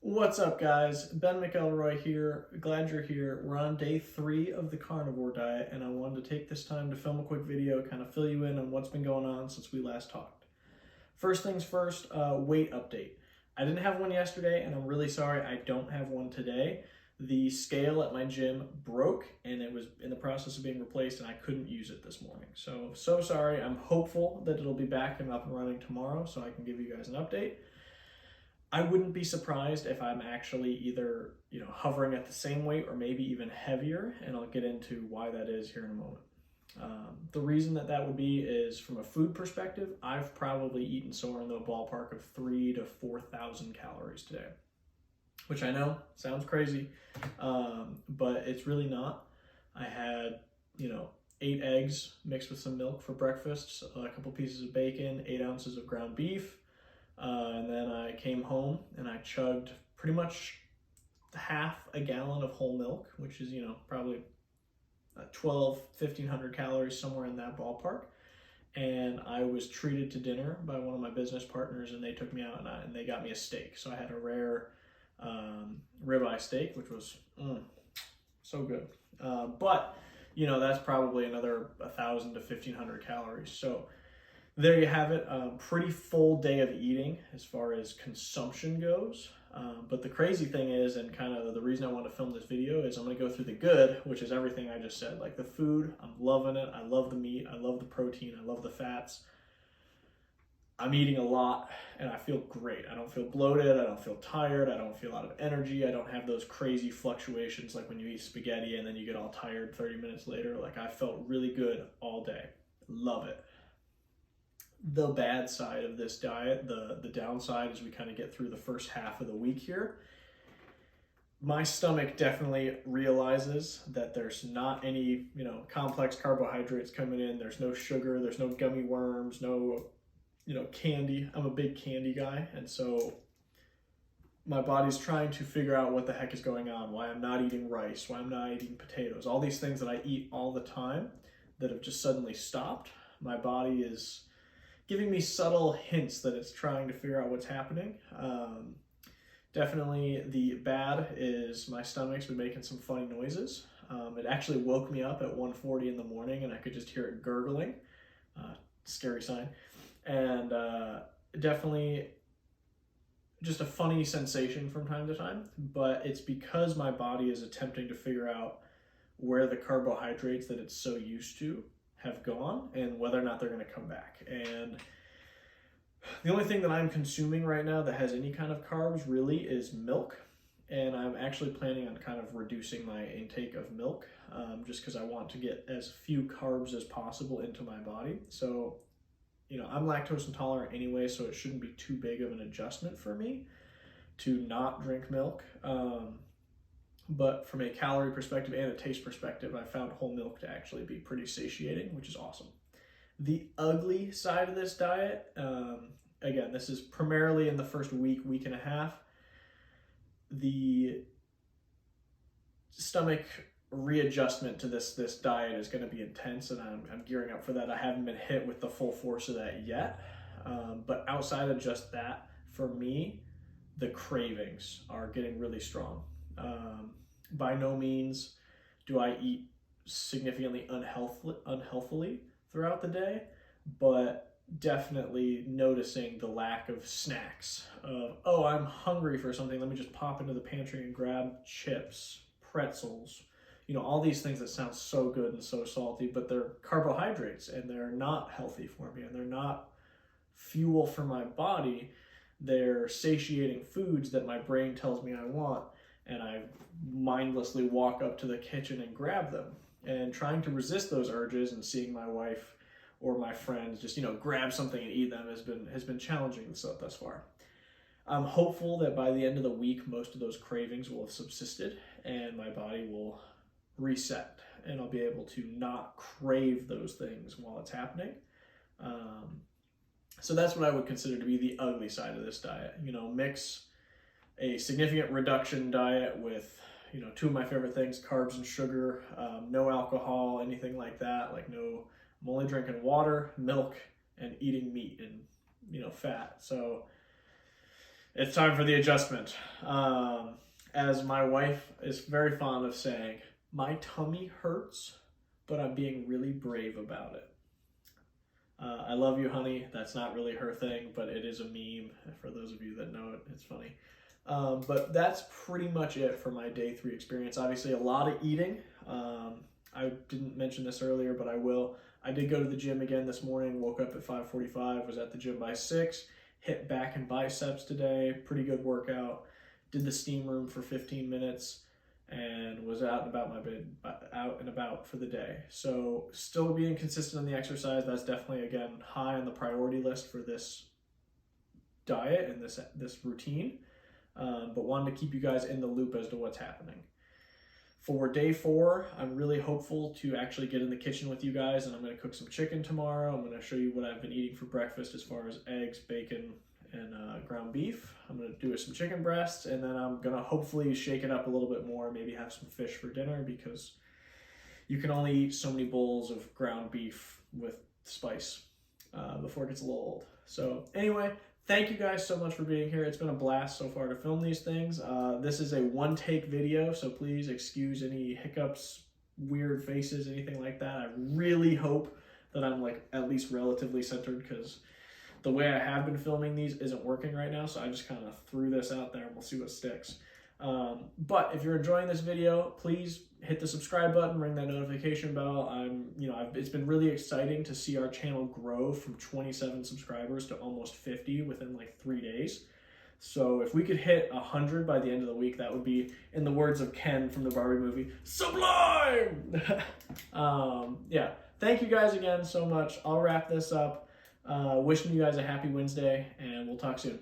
What's up, guys? Ben McElroy here. Glad you're here. We're on day 3 of the carnivore diet, and I wanted to take this time to film a quick video, kind of fill you in on what's been going on since we last talked. First things first, weight update. I didn't have one yesterday, and I'm really sorry I don't have one today. The scale at my gym broke, and it was in the process of being replaced, and I couldn't use it this morning. So sorry. I'm hopeful that it'll be back and up and running tomorrow, so I can give you guys an update. I wouldn't be surprised if I'm actually either, hovering at the same weight or maybe even heavier, and I'll get into why that is here in a moment. The reason that would be is from a food perspective, I've probably eaten somewhere in the ballpark of 3,000 to 4,000 calories today, which I know sounds crazy, but it's really not. I had, 8 eggs mixed with some milk for breakfast, a couple pieces of bacon, 8 ounces of ground beef, and then I came home and I chugged pretty much half a gallon of whole milk, which is, probably 1,500 calories, somewhere in that ballpark. And I was treated to dinner by one of my business partners, and they took me out and they got me a steak. So I had a rare ribeye steak, which was so good. But, that's probably another 1,000 to 1,500 calories. So there you have it. Pretty full day of eating as far as consumption goes. But the crazy thing is, and kind of the reason I want to film this video, is I'm going to go through the good, which is everything I just said. Like the food, I'm loving it. I love the meat. I love the protein. I love the fats. I'm eating a lot and I feel great. I don't feel bloated. I don't feel tired. I don't feel out of energy. I don't have those crazy fluctuations like when you eat spaghetti and then you get all tired 30 minutes later. Like I felt really good all day. Love it. The bad side of this diet, the downside, as we kind of get through the first half of the week here, my stomach definitely realizes that there's not any, complex carbohydrates coming in. There's no sugar, there's no gummy worms, no, candy. I'm a big candy guy, and so my body's trying to figure out what the heck is going on, why I'm not eating rice, why I'm not eating potatoes, all these things that I eat all the time that have just suddenly stopped. My body is giving me subtle hints that it's trying to figure out what's happening. Definitely the bad is my stomach's been making some funny noises. It actually woke me up at 1:40 in the morning and I could just hear it gurgling. Scary sign. And definitely just a funny sensation from time to time, but it's because my body is attempting to figure out where the carbohydrates that it's so used to have gone and whether or not they're going to come back. And the only thing that I'm consuming right now that has any kind of carbs really is milk, and I'm actually planning on kind of reducing my intake of milk, just because I want to get as few carbs as possible into my body. So I'm lactose intolerant anyway, so it shouldn't be too big of an adjustment for me to not drink milk. But from a calorie perspective and a taste perspective, I found whole milk to actually be pretty satiating, which is awesome. The ugly side of this diet, again, this is primarily in the first week and a half. The stomach readjustment to this diet is going to be intense, and I'm gearing up for that. I haven't been hit with the full force of that yet. But outside of just that, for me, the cravings are getting really strong. By no means do I eat significantly unhealthily throughout the day, but definitely noticing the lack of snacks of, oh, I'm hungry for something, let me just pop into the pantry and grab chips, pretzels, all these things that sound so good and so salty, but they're carbohydrates and they're not healthy for me and they're not fuel for my body. They're satiating foods that my brain tells me I want, and I mindlessly walk up to the kitchen and grab them. And trying to resist those urges and seeing my wife or my friends just, grab something and eat them has been challenging thus far. I'm hopeful that by the end of the week, most of those cravings will have subsisted and my body will reset and I'll be able to not crave those things while it's happening. So that's what I would consider to be the ugly side of this diet. Mix a significant reduction diet with, two of my favorite things, carbs and sugar, no alcohol, anything like that. I'm only drinking water, milk, and eating meat and, fat. So It's time for the adjustment. As my wife is very fond of saying, my tummy hurts, but I'm being really brave about it. I love you, honey. That's not really her thing, but it is a meme. For those of you that know it, it's funny. But that's pretty much it for my day 3 experience. Obviously, a lot of eating. I didn't mention this earlier, but I will. I did go to the gym again this morning, woke up at 5:45, was at the gym by 6, hit back and biceps today, pretty good workout, did the steam room for 15 minutes, and was out and about for the day. So still being consistent on the exercise, that's definitely, again, high on the priority list for this diet and this routine, but wanted to keep you guys in the loop as to what's happening. For day 4, I'm really hopeful to actually get in the kitchen with you guys, and I'm going to cook some chicken tomorrow. I'm going to show you what I've been eating for breakfast as far as eggs, bacon, and ground beef. I'm going to do some chicken breasts, and then I'm going to hopefully shake it up a little bit more, maybe have some fish for dinner, because you can only eat so many bowls of ground beef with spice before it gets a little old. So anyway, thank you guys so much for being here. It's been a blast so far to film these things. This is a one-take video, so please excuse any hiccups, weird faces, anything like that. I really hope that I'm like at least relatively centered, because the way I have been filming these isn't working right now, so I just kind of threw this out there and we'll see what sticks. But if you're enjoying this video, please hit the subscribe button, ring that notification bell. It's been really exciting to see our channel grow from 27 subscribers to almost 50 within like 3 days. So if we could hit 100 by the end of the week, that would be, in the words of Ken from the Barbie movie, sublime! Yeah, thank you guys again so much. I'll wrap this up. Wishing you guys a happy Wednesday, and we'll talk soon.